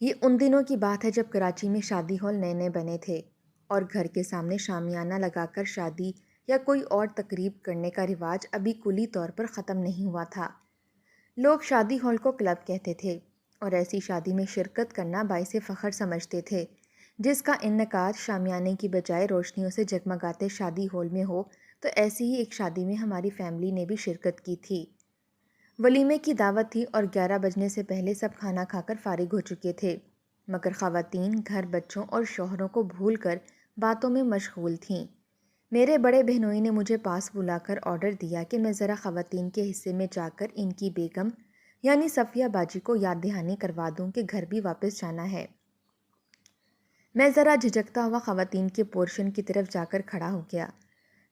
یہ ان دنوں کی بات ہے جب کراچی میں شادی ہال نئے نئے بنے تھے اور گھر کے سامنے شامیانہ لگا کر شادی یا کوئی اور تقریب کرنے کا رواج ابھی کلی طور پر ختم نہیں ہوا تھا۔ لوگ شادی ہال کو کلب کہتے تھے اور ایسی شادی میں شرکت کرنا باعث فخر سمجھتے تھے جس کا انعقاد شامیانے کی بجائے روشنیوں سے جگمگاتے شادی ہال میں ہو۔ تو ایسی ہی ایک شادی میں ہماری فیملی نے بھی شرکت کی تھی۔ ولیمے کی دعوت تھی اور 11 بجنے سے پہلے سب کھانا کھا کر فارغ ہو چکے تھے، مگر خواتین گھر بچوں اور شوہروں کو بھول کر باتوں میں مشغول تھیں۔ میرے بڑے بہنوئی نے مجھے پاس بلا کر آرڈر دیا کہ میں ذرا خواتین کے حصے میں جا کر ان کی بیگم یعنی صفیہ باجی کو یاد دہانی کروا دوں کہ گھر بھی واپس جانا ہے۔ میں ذرا جھجکتا ہوا خواتین کے پورشن کی طرف جا کر کھڑا ہو گیا۔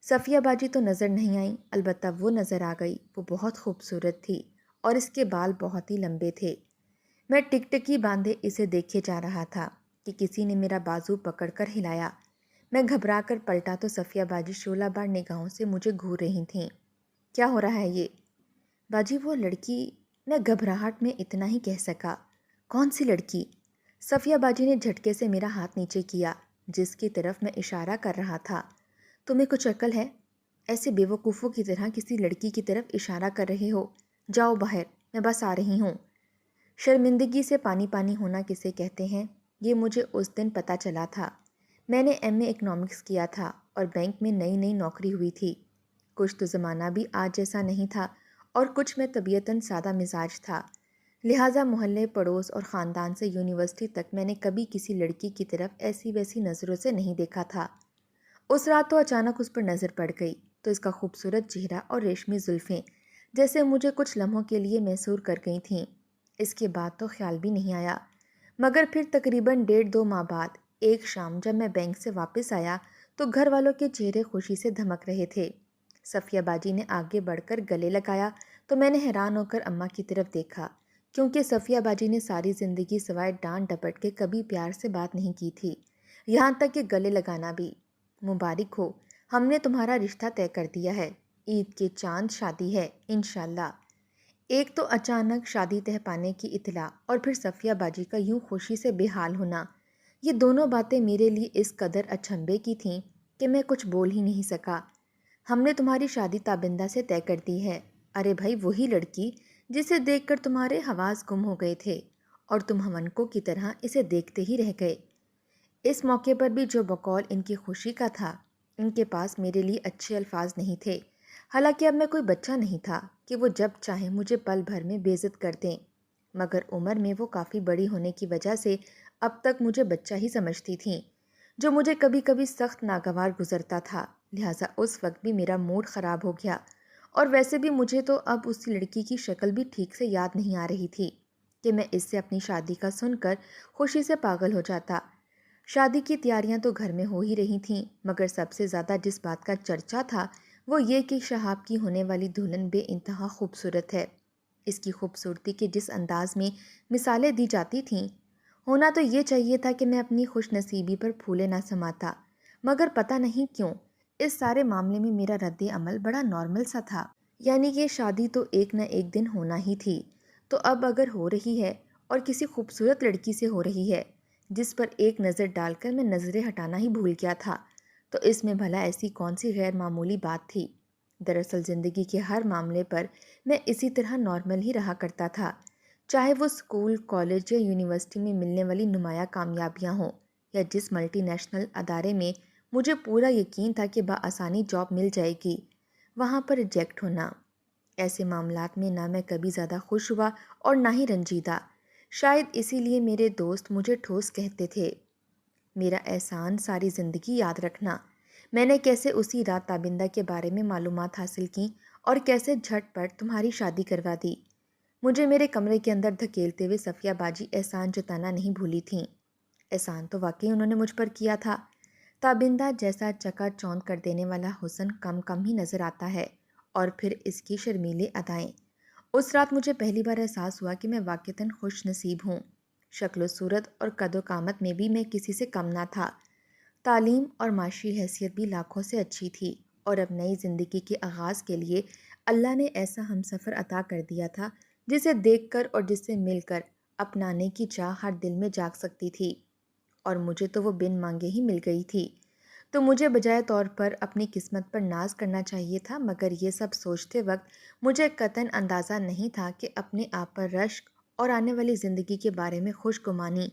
صفیہ باجی تو نظر نہیں آئیں، البتہ وہ نظر آ گئی۔ وہ بہت خوبصورت تھی اور اس کے بال بہت ہی لمبے تھے۔ میں ٹکٹکی باندھے اسے دیکھے جا رہا تھا کہ کسی نے میرا بازو پکڑ کر ہلایا۔ میں گھبرا کر پلٹا تو صفیہ باجی شعلہ بار نگاہوں سے مجھے گھور رہی تھیں۔ کیا ہو رہا ہے یہ؟ باجی وہ لڑکی، میں گھبراہٹ میں اتنا ہی کہہ سکا۔ کون سی لڑکی؟ صفیہ باجی نے جھٹکے سے میرا ہاتھ نیچے کیا جس کی طرف میں اشارہ کر رہا تھا۔ تمہیں کچھ عقل ہے؟ ایسے بے وقوفوں کی طرح کسی لڑکی کی طرف اشارہ کر رہے ہو؟ جاؤ باہر، میں بس آ رہی ہوں۔ شرمندگی سے پانی پانی ہونا کسے کہتے ہیں یہ مجھے اس دن پتہ چلا تھا۔ میں نے ایم اے اکنامکس کیا تھا اور بینک میں نئی نئی نوکری ہوئی تھی۔ کچھ تو زمانہ بھی آج جیسا نہیں تھا اور کچھ میں طبیعتاً سادہ مزاج تھا، لہٰذا محلے پڑوس اور خاندان سے یونیورسٹی تک میں نے کبھی کسی لڑکی کی طرف ایسی ویسی نظروں سے نہیں دیکھا تھا۔ اس رات تو اچانک اس پر نظر پڑ گئی تو اس کا خوبصورت چہرہ اور ریشمی زلفیں جیسے مجھے کچھ لمحوں کے لیے محصور کر گئی تھیں۔ اس کے بعد تو خیال بھی نہیں آیا، مگر پھر تقریباً 1.5-2 ماہ بعد ایک شام جب میں بینک سے واپس آیا تو گھر والوں کے چہرے خوشی سے دھمک رہے تھے۔ صفیہ باجی نے آگے بڑھ کر گلے لگایا تو میں نے حیران ہو کر اماں کی طرف دیکھا، کیونکہ صفیہ باجی نے ساری زندگی سوائے ڈانٹ ڈپٹ کے کبھی پیار سے بات نہیں کی تھی، یہاں تک کہ گلے لگانا بھی۔ مبارک ہو، ہم نے تمہارا رشتہ طے کر دیا ہے، عید کے چاند شادی ہے انشاءاللہ۔ ایک تو اچانک شادی طے پانے کی اطلاع اور پھر صفیہ باجی کا یوں خوشی سے بے حال ہونا، یہ دونوں باتیں میرے لیے اس قدر اچنبھے کی تھیں کہ میں کچھ بول ہی نہیں سکا۔ ہم نے تمہاری شادی تابندہ سے طے کر دی ہے۔ ارے بھائی، وہی لڑکی جسے دیکھ کر تمہارے حواس گم ہو گئے تھے اور تم ہونکوں کی طرح اسے دیکھتے ہی رہ گئے۔ اس موقع پر بھی جو بقول ان کی خوشی کا تھا، ان کے پاس میرے لیے اچھے الفاظ نہیں تھے، حالانکہ اب میں کوئی بچہ نہیں تھا کہ وہ جب چاہیں مجھے پل بھر میں بے عزت کر دیں، مگر عمر میں وہ کافی بڑی ہونے کی وجہ سے اب تک مجھے بچہ ہی سمجھتی تھیں، جو مجھے کبھی کبھی سخت ناگوار گزرتا تھا، لہٰذا اس وقت بھی میرا موڈ خراب ہو گیا۔ اور ویسے بھی مجھے تو اب اس لڑکی کی شکل بھی ٹھیک سے یاد نہیں آ رہی تھی کہ میں اس سے اپنی شادی کا سن کر خوشی سے پاگل ہو جاتا۔ شادی کی تیاریاں تو گھر میں ہو ہی رہی تھیں، مگر سب سے زیادہ جس بات کا چرچا تھا وہ یہ کہ شہاب کی ہونے والی دلہن بے انتہا خوبصورت ہے۔ اس کی خوبصورتی کے جس انداز میں مثالیں دی جاتی تھیں، ہونا تو یہ چاہیے تھا کہ میں اپنی خوش نصیبی پر پھولے نہ سماتا، مگر پتہ نہیں کیوں اس سارے معاملے میں میرا رد عمل بڑا نارمل سا تھا، یعنی یہ شادی تو ایک نہ ایک دن ہونا ہی تھی، تو اب اگر ہو رہی ہے اور کسی خوبصورت لڑکی سے ہو رہی ہے جس پر ایک نظر ڈال کر میں نظریں ہٹانا ہی بھول گیا تھا، تو اس میں بھلا ایسی کون سی غیر معمولی بات تھی؟ دراصل زندگی کے ہر معاملے پر میں اسی طرح نارمل ہی رہا کرتا تھا، چاہے وہ اسکول، کالج یا یونیورسٹی میں ملنے والی نمایاں کامیابیاں ہوں یا جس ملٹی نیشنل ادارے میں مجھے پورا یقین تھا کہ بآسانی جاب مل جائے گی، وہاں پر ریجیکٹ ہونا۔ ایسے معاملات میں نہ میں کبھی زیادہ خوش ہوا اور نہ ہی رنجیدہ، شاید اسی لیے میرے دوست مجھے ٹھوس کہتے تھے۔ میرا احسان ساری زندگی یاد رکھنا۔ میں نے کیسے اسی رات تابندہ کے بارے میں معلومات حاصل کیں اور کیسے جھٹ پٹ تمہاری شادی کروا دی۔ مجھے میرے کمرے کے اندر دھکیلتے ہوئے صفیہ باجی احسان جتانا نہیں بھولی تھیں۔ احسان تو واقعی انہوں نے مجھ پر کیا تھا۔ تابندہ جیسا چکا چوندھ کر دینے والا حسن کم کم ہی نظر آتا ہے، اور پھر اس کی شرمیلے ادائیں۔ اس رات مجھے پہلی بار احساس ہوا کہ میں واقعتاً خوش نصیب ہوں۔ شکل و صورت اور قد و قامت میں بھی میں کسی سے کم نہ تھا، تعلیم اور معاشی حیثیت بھی لاکھوں سے اچھی تھی، اور اب نئی زندگی کے آغاز کے لیے اللہ نے ایسا ہمسفر عطا کر دیا تھا جسے دیکھ کر اور جس سے مل کر اپنانے کی چاہ ہر دل میں جاگ سکتی تھی، اور مجھے تو وہ بن مانگے ہی مل گئی تھی۔ تو مجھے بجائے طور پر اپنی قسمت پر ناز کرنا چاہیے تھا، مگر یہ سب سوچتے وقت مجھے قطعاً اندازہ نہیں تھا کہ اپنے آپ پر رشک اور آنے والی زندگی کے بارے میں خوش گمانی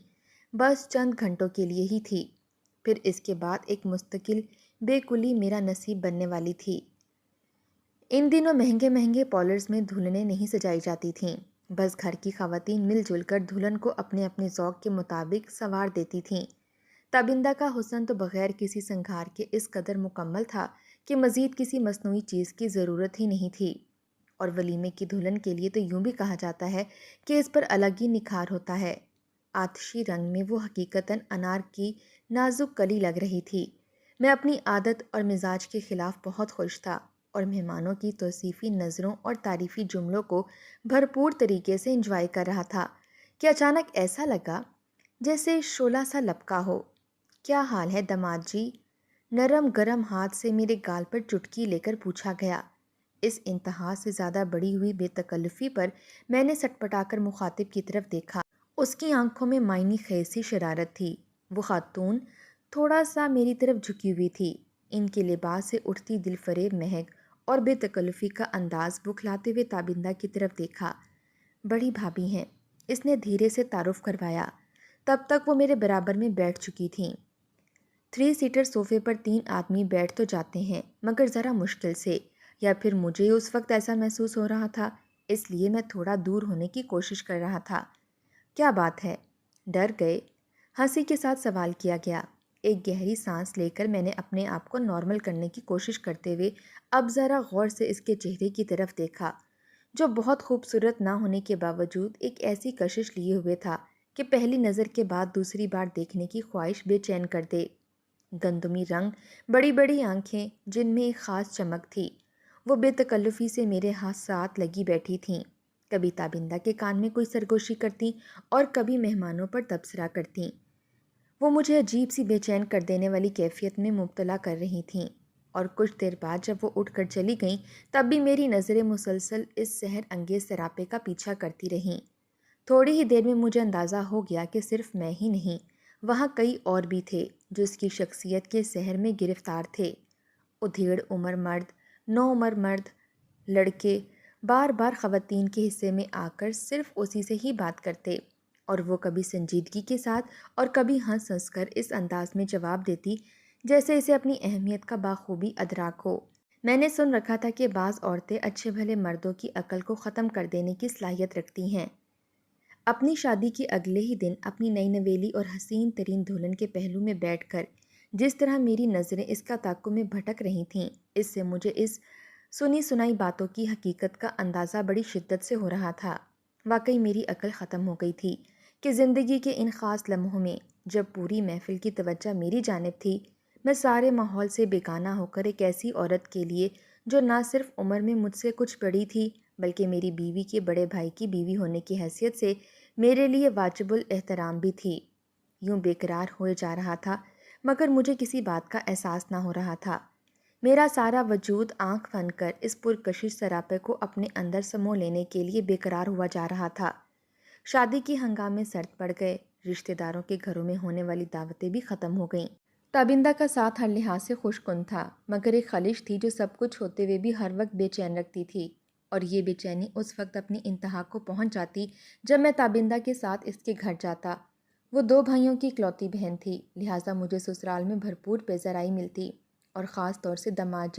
بس چند گھنٹوں کے لیے ہی تھی، پھر اس کے بعد ایک مستقل بے کلی میرا نصیب بننے والی تھی۔ ان دنوں مہنگے مہنگے پارلرز میں دلہنیں نہیں سجائی جاتی تھیں، بس گھر کی خواتین مل جل کر دلہن کو اپنے اپنے ذوق کے مطابق سنوار دیتی تھیں۔ تابندہ کا حسن تو بغیر کسی سنگھار کے اس قدر مکمل تھا کہ مزید کسی مصنوعی چیز کی ضرورت ہی نہیں تھی، اور ولیمے کی دلہن کے لیے تو یوں بھی کہا جاتا ہے کہ اس پر الگ ہی نکھار ہوتا ہے۔ آتشی رنگ میں وہ حقیقتاً انار کی نازک کلی لگ رہی تھی۔ میں اپنی عادت اور مزاج کے خلاف بہت خوش تھا، اور مہمانوں کی توصیفی نظروں اور تعریفی جملوں کو بھرپور طریقے سے انجوائے کر رہا تھا کہ اچانک ایسا لگا جیسے شعلہ سا لپکا ہو۔ کیا حال ہے داماد جی؟ نرم گرم ہاتھ سے میرے گال پر چٹکی لے کر پوچھا گیا۔ اس انتہا سے زیادہ بڑی ہوئی بے تکلفی پر میں نے سٹپٹا کر مخاطب کی طرف دیکھا۔ اس کی آنکھوں میں معنی خیز سی شرارت تھی۔ وہ خاتون تھوڑا سا میری طرف جھکی ہوئی تھی۔ ان کے لباس سے اٹھتی دل فریب مہک اور بے تکلفی کا انداز بکھلاتے ہوئے تابندہ کی طرف دیکھا۔ بڑی بھابھی ہیں، اس نے دھیرے سے تعارف کروایا۔ تب تک وہ میرے برابر میں بیٹھ چکی تھیں۔ 3 سیٹر صوفے پر 3 آدمی بیٹھ تو جاتے ہیں، مگر ذرا مشکل سے، یا پھر مجھے اس وقت ایسا محسوس ہو رہا تھا، اس لیے میں تھوڑا دور ہونے کی کوشش کر رہا تھا۔ کیا بات ہے؟ ڈر گئے؟ ہنسی کے ساتھ سوال کیا گیا۔ ایک گہری سانس لے کر میں نے اپنے آپ کو نارمل کرنے کی کوشش کرتے ہوئے اب ذرا غور سے اس کے چہرے کی طرف دیکھا، جو بہت خوبصورت نہ ہونے کے باوجود ایک ایسی کشش لیے ہوئے تھا کہ پہلی نظر کے بعد دوسری بار دیکھنے کی خواہش بے چین کر دے۔ گندمی رنگ، بڑی بڑی آنکھیں جن میں ایک خاص چمک تھی، وہ بے تکلفی سے میرے ہاتھ ساتھ لگی بیٹھی تھیں، کبھی تابندہ کے کان میں کوئی سرگوشی کرتی اور کبھی مہمانوں پر تبصرہ کرتیں۔ وہ مجھے عجیب سی بے چین کر دینے والی کیفیت میں مبتلا کر رہی تھیں، اور کچھ دیر بعد جب وہ اٹھ کر چلی گئیں تب بھی میری نظریں مسلسل اس سحر انگیز سراپے کا پیچھا کرتی رہیں۔ تھوڑی ہی دیر میں مجھے اندازہ ہو گیا کہ صرف میں ہی نہیں، وہاں کئی اور بھی تھے جو اس کی شخصیت کے سحر میں گرفتار تھے۔ ادھیڑ عمر مرد، نوعمر مرد، لڑکے بار بار خواتین کے حصے میں آ کر صرف اسی سے ہی بات کرتے، اور وہ کبھی سنجیدگی کے ساتھ اور کبھی ہنس ہنس کر اس انداز میں جواب دیتی جیسے اسے اپنی اہمیت کا بخوبی ادراک ہو۔ میں نے سن رکھا تھا کہ بعض عورتیں اچھے بھلے مردوں کی عقل کو ختم کر دینے کی صلاحیت رکھتی ہیں۔ اپنی شادی کے اگلے ہی دن اپنی نئی نویلی اور حسین ترین دلہن کے پہلو میں بیٹھ کر جس طرح میری نظریں اس کا تعاقب میں بھٹک رہی تھیں، اس سے مجھے اس سنی سنائی باتوں کی حقیقت کا اندازہ بڑی شدت سے ہو رہا تھا۔ واقعی میری عقل ختم ہو گئی تھی کہ زندگی کے ان خاص لمحوں میں جب پوری محفل کی توجہ میری جانب تھی، میں سارے ماحول سے بیگانہ ہو کر ایک ایسی عورت کے لیے جو نہ صرف عمر میں مجھ سے کچھ بڑی تھی بلکہ میری بیوی کے بڑے بھائی کی بیوی ہونے کی حیثیت سے میرے لیے واجب الاحترام بھی تھی، یوں بے قرار ہوئے جا رہا تھا، مگر مجھے کسی بات کا احساس نہ ہو رہا تھا۔ میرا سارا وجود آنکھ بند کر اس پرکشش سراپے کو اپنے اندر سمو لینے کے لیے بے قرار ہوا جا رہا تھا۔ شادی کے ہنگامے سرد پڑ گئے، رشتہ داروں کے گھروں میں ہونے والی دعوتیں بھی ختم ہو گئیں۔ تابندہ کا ساتھ ہر لحاظ سے خوش کن تھا، مگر ایک خلش تھی جو سب کچھ ہوتے ہوئے بھی ہر وقت بے چین رکھتی تھی، اور یہ بے چینی اس وقت اپنی انتہا کو پہنچ جاتی جب میں تابندہ کے ساتھ اس کے گھر جاتا۔ وہ 2 بھائیوں کی اکلوتی بہن تھی، لہٰذا مجھے سسرال میں بھرپور پیزرائی ملتی، اور خاص طور سے داماد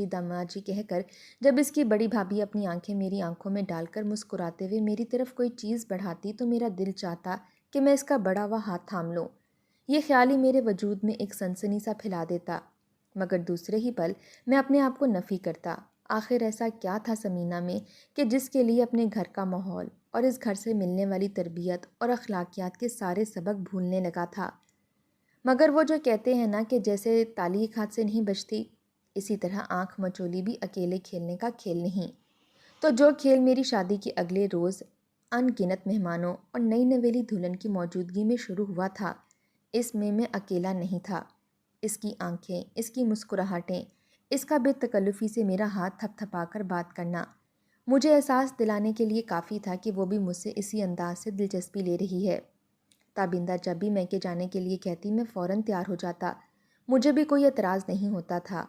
جی کہہ کر جب اس کی بڑی بھابھی اپنی آنکھیں میری آنکھوں میں ڈال کر مسکراتے ہوئے میری طرف کوئی چیز بڑھاتی تو میرا دل چاہتا کہ میں اس کا بڑا ہوا ہاتھ تھام لوں۔ یہ خیال ہی میرے وجود میں ایک سنسنی سا پھیلا دیتا، مگر دوسرے ہی پل میں اپنے آپ کو نفی کرتا۔ آخر ایسا کیا تھا سمینہ میں کہ جس کے لیے اپنے گھر کا ماحول اور اس گھر سے ملنے والی تربیت اور اخلاقیات کے سارے سبق بھولنے لگا تھا؟ مگر وہ جو کہتے ہیں نا کہ جیسے تالی ایک ہاتھ سے نہیں بجتی، اسی طرح آنکھ مچولی بھی اکیلے کھیلنے کا کھیل نہیں۔ تو جو کھیل میری شادی کے اگلے روز ان گنت مہمانوں اور نئی نویلی دلہن کی موجودگی میں شروع ہوا تھا، اس میں اکیلا نہیں تھا۔ اس کی آنکھیں، اس کی مسکراہٹیں، اس کا بے تکلفی سے میرا ہاتھ تھپ تھپا کر بات کرنا، مجھے احساس دلانے کے لیے کافی تھا کہ وہ بھی مجھ سے اسی انداز سے دلچسپی لے رہی ہے۔ تابندہ جب بھی میں کے جانے کے لیے کہتی میں فوراً تیار ہو جاتا، مجھے بھی کوئی اعتراض نہیں ہوتا تھا،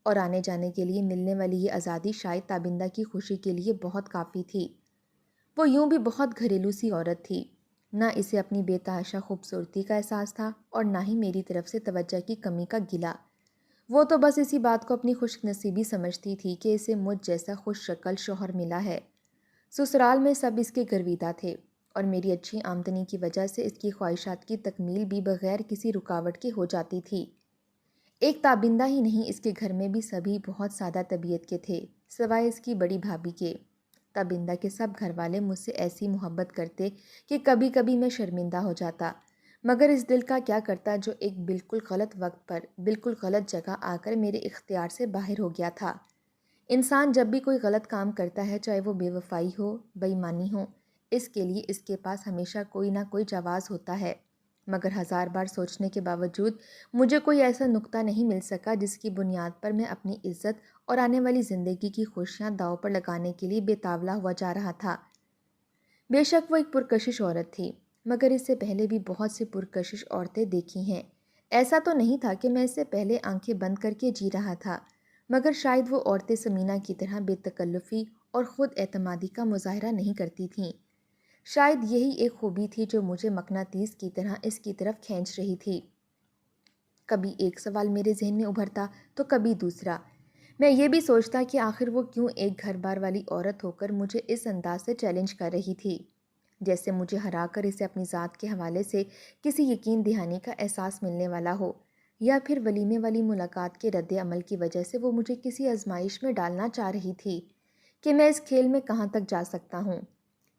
اور آنے جانے کے لیے ملنے والی یہ آزادی شاید تابندہ کی خوشی کے لیے بہت کافی تھی۔ وہ یوں بھی بہت گھریلو سی عورت تھی، نہ اسے اپنی بے تحاشا خوبصورتی کا احساس تھا اور نہ ہی میری طرف سے توجہ کی کمی کا گلہ۔ وہ تو بس اسی بات کو اپنی خوش نصیبی سمجھتی تھی کہ اسے مجھ جیسا خوش شکل شوہر ملا ہے۔ سسرال میں سب اس کے گرویدہ تھے، اور میری اچھی آمدنی کی وجہ سے اس کی خواہشات کی تکمیل بھی بغیر کسی رکاوٹ کے ہو جاتی تھی۔ ایک تابندہ ہی نہیں، اس کے گھر میں بھی سبھی بہت سادہ طبیعت کے تھے، سوائے اس کی بڑی بھابھی کے۔ تابندہ کے سب گھر والے مجھ سے ایسی محبت کرتے کہ کبھی کبھی میں شرمندہ ہو جاتا، مگر اس دل کا کیا کرتا جو ایک بالکل غلط وقت پر بالکل غلط جگہ آ کر میرے اختیار سے باہر ہو گیا تھا۔ انسان جب بھی کوئی غلط کام کرتا ہے، چاہے وہ بے وفائی ہو، بے ایمانی ہو، اس کے لیے اس کے پاس ہمیشہ کوئی نہ کوئی جواز ہوتا ہے، مگر ہزار بار سوچنے کے باوجود مجھے کوئی ایسا نقطہ نہیں مل سکا جس کی بنیاد پر میں اپنی عزت اور آنے والی زندگی کی خوشیاں داؤ پر لگانے کے لیے بے تاولا ہوا جا رہا تھا۔ بے شک وہ ایک پرکشش عورت تھی، مگر اس سے پہلے بھی بہت سی پرکشش عورتیں دیکھی ہیں۔ ایسا تو نہیں تھا کہ میں اس سے پہلے آنکھیں بند کر کے جی رہا تھا، مگر شاید وہ عورتیں سمینہ کی طرح بے تکلفی اور خود اعتمادی کا مظاہرہ نہیں کرتی تھیں۔ شاید یہی ایک خوبی تھی جو مجھے مقناطیس کی طرح اس کی طرف کھینچ رہی تھی۔ کبھی ایک سوال میرے ذہن میں ابھرتا تو کبھی دوسرا۔ میں یہ بھی سوچتا کہ آخر وہ کیوں ایک گھر بار والی عورت ہو کر مجھے اس انداز سے چیلنج کر رہی تھی، جیسے مجھے ہرا کر اسے اپنی ذات کے حوالے سے کسی یقین دہانی کا احساس ملنے والا ہو، یا پھر ولیمے والی ملاقات کے رد عمل کی وجہ سے وہ مجھے کسی آزمائش میں ڈالنا چاہ رہی تھی کہ میں اس کھیل میں کہاں تک جا سکتا ہوں۔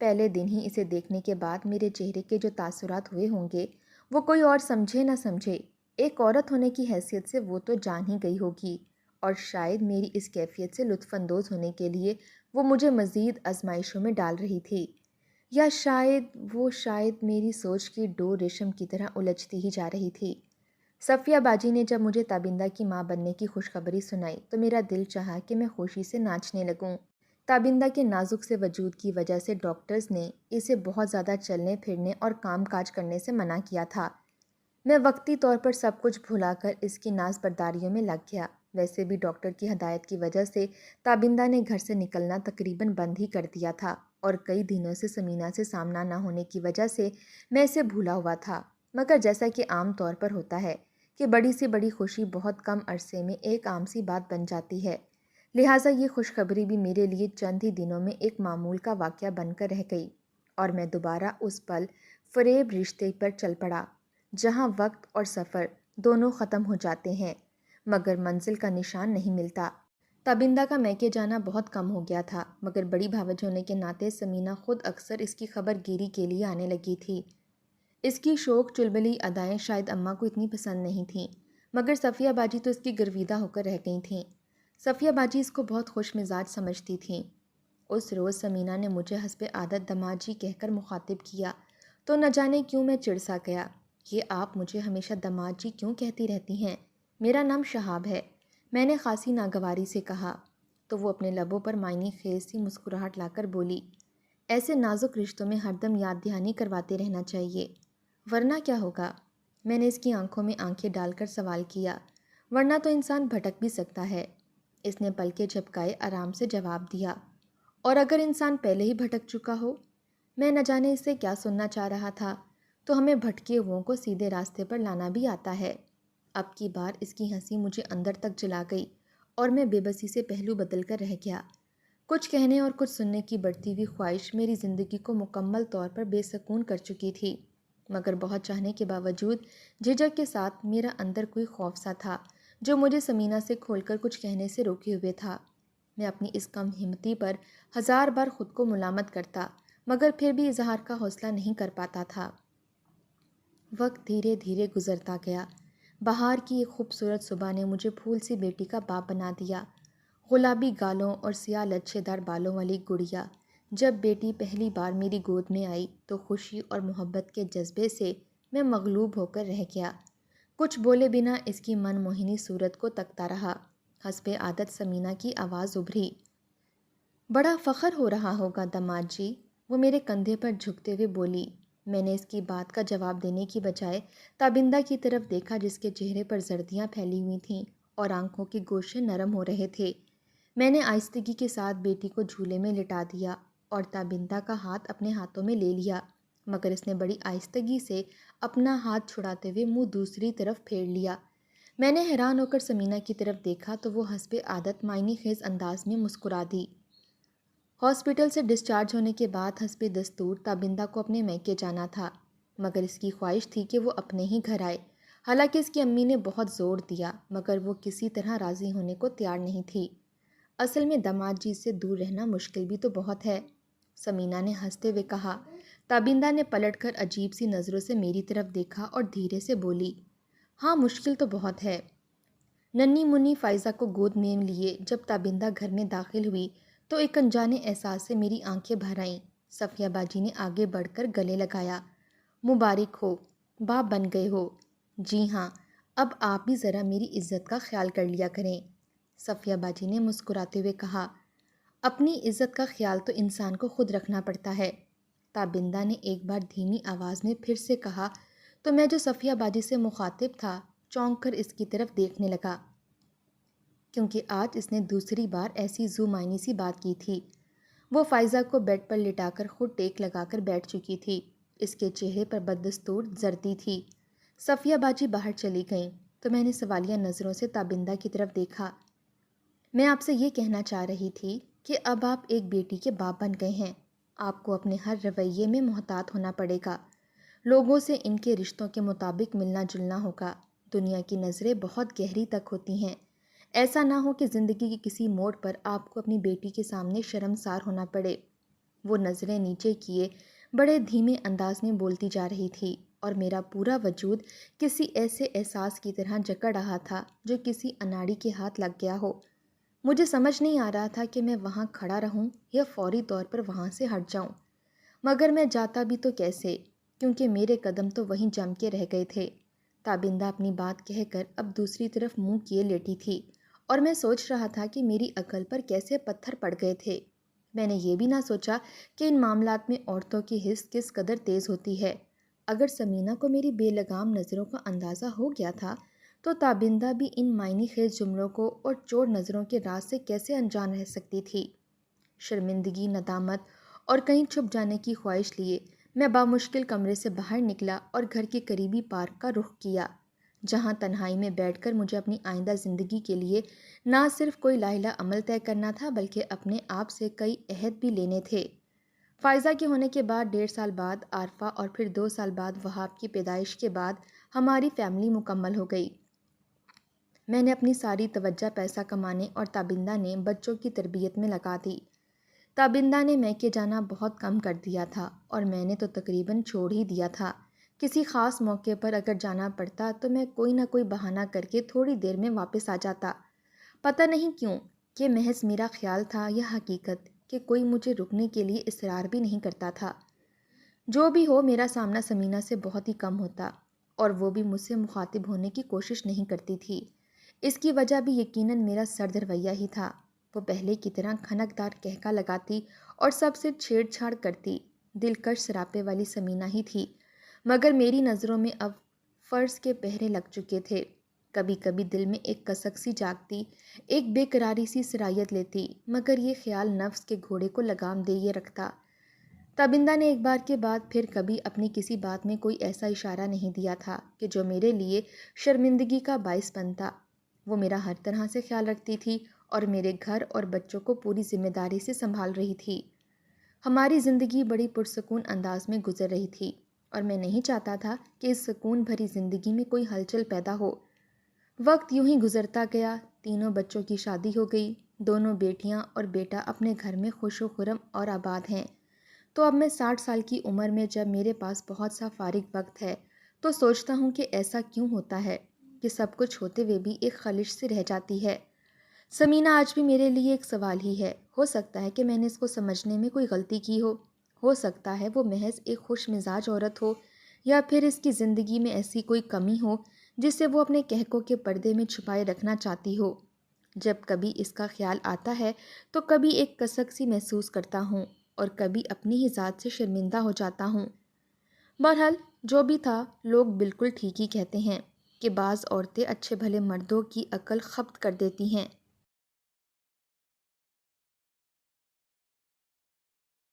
پہلے دن ہی اسے دیکھنے کے بعد میرے چہرے کے جو تاثرات ہوئے ہوں گے، وہ کوئی اور سمجھے نہ سمجھے، ایک عورت ہونے کی حیثیت سے وہ تو جان ہی گئی ہوگی، اور شاید میری اس کیفیت سے لطف اندوز ہونے کے لیے وہ مجھے مزید آزمائشوں میں ڈال رہی تھی، یا شاید میری سوچ کی ڈور ریشم کی طرح الجھتی ہی جا رہی تھی۔ صفیہ باجی نے جب مجھے تابندہ کی ماں بننے کی خوشخبری سنائی تو میرا دل چاہا کہ میں خوشی سے ناچنے لگوں۔ تابندہ کے نازک سے وجود کی وجہ سے ڈاکٹرز نے اسے بہت زیادہ چلنے پھرنے اور کام کاج کرنے سے منع کیا تھا۔ میں وقتی طور پر سب کچھ بھلا کر اس کی ناز برداریوں میں لگ گیا۔ ویسے بھی ڈاکٹر کی ہدایت کی وجہ سے تابندہ نے گھر سے نکلنا تقریباً بند ہی کر دیا تھا، اور کئی دنوں سے سمینہ سے سامنا نہ ہونے کی وجہ سے میں اسے بھولا ہوا تھا، مگر جیسا کہ عام طور پر ہوتا ہے کہ بڑی سی بڑی خوشی بہت کم عرصے میں ایک عام سی بات بن جاتی ہے، لہٰذا یہ خوشخبری بھی میرے لیے چند ہی دنوں میں ایک معمول کا واقعہ بن کر رہ گئی، اور میں دوبارہ اس پل فریب رشتے پر چل پڑا جہاں وقت اور سفر دونوں ختم ہو جاتے ہیں مگر منزل کا نشان نہیں ملتا۔ تابندہ کا میکے جانا بہت کم ہو گیا تھا، مگر بڑی بھاوج ہونے کے ناطے سمینہ خود اکثر اس کی خبر گیری کے لیے آنے لگی تھی۔ اس کی شوق چلبلی ادائیں شاید اماں کو اتنی پسند نہیں تھیں، مگر صفیہ باجی تو اس کی گرویدہ ہو کر رہ گئی تھیں۔ صفیہ باجی اس کو بہت خوش مزاج سمجھتی تھیں۔ اس روز سمینہ نے مجھے حسب عادت دماد جی کہہ کر مخاطب کیا تو نہ جانے کیوں میں چڑ سا گیا۔ یہ آپ مجھے ہمیشہ دماد جی کیوں کہتی رہتی ہیں؟ میرا نام شہاب ہے، میں نے خاصی ناگواری سے کہا، تو وہ اپنے لبوں پر معنی خیز سی مسکراہٹ لا کر بولی، ایسے نازک رشتوں میں ہر دم یاد دہانی کرواتے رہنا چاہیے، ورنہ کیا ہوگا؟ میں نے اس کی آنکھوں میں آنکھیں ڈال کر سوال کیا۔ ورنہ تو انسان بھٹک بھی سکتا ہے، اس نے پلکیں جھپکائے آرام سے جواب دیا۔ اور اگر انسان پہلے ہی بھٹک چکا ہو؟ میں نہ جانے اس سے کیا سننا چاہ رہا تھا، تو ہمیں بھٹکے ہوئوں کو سیدھے راستے پر لانا بھی آتا ہے۔ اب کی بار اس کی ہنسی مجھے اندر تک جلا گئی، اور میں بے بسی سے پہلو بدل کر رہ گیا۔ کچھ کہنے اور کچھ سننے کی بڑھتی ہوئی خواہش میری زندگی کو مکمل طور پر بے سکون کر چکی تھی، مگر بہت چاہنے کے باوجود جھجک کے ساتھ میرا اندر کوئی خوف سا تھا جو مجھے سمینہ سے کھول کر کچھ کہنے سے روکے ہوئے تھا۔ میں اپنی اس کم ہمتی پر ہزار بار خود کو ملامت کرتا، مگر پھر بھی اظہار کا حوصلہ نہیں کر پاتا تھا۔ وقت دھیرے دھیرے گزرتا گیا۔ بہار کی ایک خوبصورت صبح نے مجھے پھول سی بیٹی کا باپ بنا دیا۔ گلابی گالوں اور سیاہ لچھے دار بالوں والی گڑیا جب بیٹی پہلی بار میری گود میں آئی تو خوشی اور محبت کے جذبے سے میں مغلوب ہو کر رہ گیا۔ کچھ بولے بنا اس کی من موہنی صورت کو تکتا رہا۔ حسب عادت سمینہ کی آواز ابھری، بڑا فخر ہو رہا ہوگا داماد جی، وہ میرے کندھے پر جھکتے ہوئے بولی۔ میں نے اس کی بات کا جواب دینے کی بجائے تابندہ کی طرف دیکھا جس کے چہرے پر زردیاں پھیلی ہوئی تھیں اور آنکھوں کے گوشے نرم ہو رہے تھے۔ میں نے آہستگی کے ساتھ بیٹی کو جھولے میں لٹا دیا اور تابندہ کا ہاتھ اپنے ہاتھوں میں لے لیا، مگر اس نے بڑی آہستگی سے اپنا ہاتھ چھڑاتے ہوئے منہ دوسری طرف پھیر لیا۔ میں نے حیران ہو کر سمینہ کی طرف دیکھا تو وہ حسب عادت معنی خیز انداز میں مسکرا دی۔ ہاسپٹل سے ڈسچارج ہونے کے بعد حسب دستور تابندہ کو اپنے میکے جانا تھا، مگر اس کی خواہش تھی کہ وہ اپنے ہی گھر آئے۔ حالانکہ اس کی امی نے بہت زور دیا مگر وہ کسی طرح راضی ہونے کو تیار نہیں تھی۔ اصل میں داماد جی سے دور رہنا مشکل بھی تو بہت ہے، سمینہ نے ہنستے ہوئے کہا۔ تابندہ نے پلٹ کر عجیب سی نظروں سے میری طرف دیکھا اور دھیرے سے بولی، ہاں مشکل تو بہت ہے۔ ننھی منی فائزہ کو گود میں لیے جب تابندہ گھر میں داخل ہوئی تو ایک انجانے احساس سے میری آنکھیں بھر آئیں۔ صفیہ باجی نے آگے بڑھ کر گلے لگایا۔ مبارک ہو، باپ بن گئے ہو۔ جی ہاں، اب آپ بھی ذرا میری عزت کا خیال کر لیا کریں، صفیہ باجی نے مسکراتے ہوئے کہا۔ اپنی عزت کا خیال تو انسان کو خود رکھنا پڑتا ہے، تابندہ نے ایک بار دھیمی آواز میں پھر سے کہا تو میں جو صفیہ باجی سے مخاطب تھا چونک کر اس کی طرف دیکھنے لگا، کیونکہ آج اس نے دوسری بار ایسی ذو معنی سی بات کی تھی۔ وہ فائزہ کو بیڈ پر لٹا کر خود ٹیک لگا کر بیٹھ چکی تھی، اس کے چہرے پر بددستور زردی تھی۔ صفیہ باجی باہر چلی گئیں تو میں نے سوالیہ نظروں سے تابندہ کی طرف دیکھا۔ میں آپ سے یہ کہنا چاہ رہی تھی کہ اب آپ ایک بیٹی کے باپ بن گئے ہیں، آپ کو اپنے ہر رویے میں محتاط ہونا پڑے گا، لوگوں سے ان کے رشتوں کے مطابق ملنا جلنا ہوگا۔ دنیا کی نظریں بہت گہری تک ہوتی ہیں، ایسا نہ ہو کہ زندگی کے کسی موڑ پر آپ کو اپنی بیٹی کے سامنے شرمسار ہونا پڑے۔ وہ نظریں نیچے کیے بڑے دھیمے انداز میں بولتی جا رہی تھی اور میرا پورا وجود کسی ایسے احساس کی طرح جکڑ رہا تھا جو کسی اناڑی کے ہاتھ لگ گیا ہو۔ مجھے سمجھ نہیں آ رہا تھا کہ میں وہاں کھڑا رہوں یا فوری طور پر وہاں سے ہٹ جاؤں، مگر میں جاتا بھی تو کیسے، کیونکہ میرے قدم تو وہیں جم کے رہ گئے تھے۔ تابندہ اپنی بات کہہ کر اب دوسری طرف منہ کیے لیٹی تھی اور میں سوچ رہا تھا کہ میری عقل پر کیسے پتھر پڑ گئے تھے۔ میں نے یہ بھی نہ سوچا کہ ان معاملات میں عورتوں کی حس کس قدر تیز ہوتی ہے۔ اگر سمینہ کو میری بے لگام نظروں کا اندازہ ہو گیا تھا تو تابندہ بھی ان معنی خیز جملوں کو اور چور نظروں کے راز سے کیسے انجان رہ سکتی تھی۔ شرمندگی، ندامت اور کہیں چھپ جانے کی خواہش لیے میں بامشکل کمرے سے باہر نکلا اور گھر کے قریبی پارک کا رخ کیا، جہاں تنہائی میں بیٹھ کر مجھے اپنی آئندہ زندگی کے لیے نہ صرف کوئی لاحلہ عمل طے کرنا تھا بلکہ اپنے آپ سے کئی عہد بھی لینے تھے۔ فائزہ کے ہونے کے بعد 1.5 سال بعد عارفہ اور پھر 2 سال بعد وہاب کی پیدائش کے بعد ہماری فیملی مکمل ہو گئی۔ میں نے اپنی ساری توجہ پیسہ کمانے اور تابندہ نے بچوں کی تربیت میں لگا دی۔ تابندہ نے میکے جانا بہت کم کر دیا تھا اور میں نے تو تقریباً چھوڑ ہی دیا تھا۔ کسی خاص موقع پر اگر جانا پڑتا تو میں کوئی نہ کوئی بہانہ کر کے تھوڑی دیر میں واپس آ جاتا۔ پتہ نہیں کیوں، یہ محض میرا خیال تھا یا حقیقت کہ کوئی مجھے رکنے کے لیے اصرار بھی نہیں کرتا تھا۔ جو بھی ہو، میرا سامنا سمینہ سے بہت ہی کم ہوتا اور وہ بھی مجھ سے مخاطب ہونے کی کوشش نہیں کرتی تھی۔ اس کی وجہ بھی یقیناً میرا سرد رویہ ہی تھا۔ وہ پہلے کی طرح کھنکدار کہکا لگاتی اور سب سے چھیڑ چھاڑ کرتی دلکش سراپے والی سمینہ ہی تھی، مگر میری نظروں میں اب فرض کے پہرے لگ چکے تھے۔ کبھی کبھی دل میں ایک کسک سی جاگتی، ایک بے قراری سی سرایت لیتی، مگر یہ خیال نفس کے گھوڑے کو لگام دے یہ رکھتا۔ تابندہ نے ایک بار کے بعد پھر کبھی اپنی کسی بات میں کوئی ایسا اشارہ نہیں دیا تھا کہ جو میرے لیے شرمندگی کا باعث بنتا۔ وہ میرا ہر طرح سے خیال رکھتی تھی اور میرے گھر اور بچوں کو پوری ذمہ داری سے سنبھال رہی تھی۔ ہماری زندگی بڑی پرسکون انداز میں گزر رہی تھی اور میں نہیں چاہتا تھا کہ اس سکون بھری زندگی میں کوئی ہلچل پیدا ہو۔ وقت یوں ہی گزرتا گیا، تینوں بچوں کی شادی ہو گئی، دونوں بیٹیاں اور بیٹا اپنے گھر میں خوش و خرم اور آباد ہیں۔ تو اب میں 60 سال کی عمر میں جب میرے پاس بہت سا فارغ وقت ہے تو سوچتا ہوں کہ ایسا کیوں ہوتا ہے کہ سب کچھ ہوتے ہوئے بھی ایک خلش سے رہ جاتی ہے۔ سمینہ آج بھی میرے لیے ایک سوال ہی ہے۔ ہو سکتا ہے کہ میں نے اس کو سمجھنے میں کوئی غلطی کی ہو سکتا ہے وہ محض ایک خوش مزاج عورت ہو، یا پھر اس کی زندگی میں ایسی کوئی کمی ہو جسے وہ اپنے کہکوں کے پردے میں چھپائے رکھنا چاہتی ہو۔ جب کبھی اس کا خیال آتا ہے تو کبھی ایک کسک سی محسوس کرتا ہوں اور کبھی اپنی ہی ذات سے شرمندہ ہو جاتا ہوں۔ بہرحال جو بھی تھا، لوگ بالکل ٹھیک ہی کہتے ہیں کہ بعض عورتیں اچھے بھلے مردوں کی عقل خبت کر دیتی ہیں۔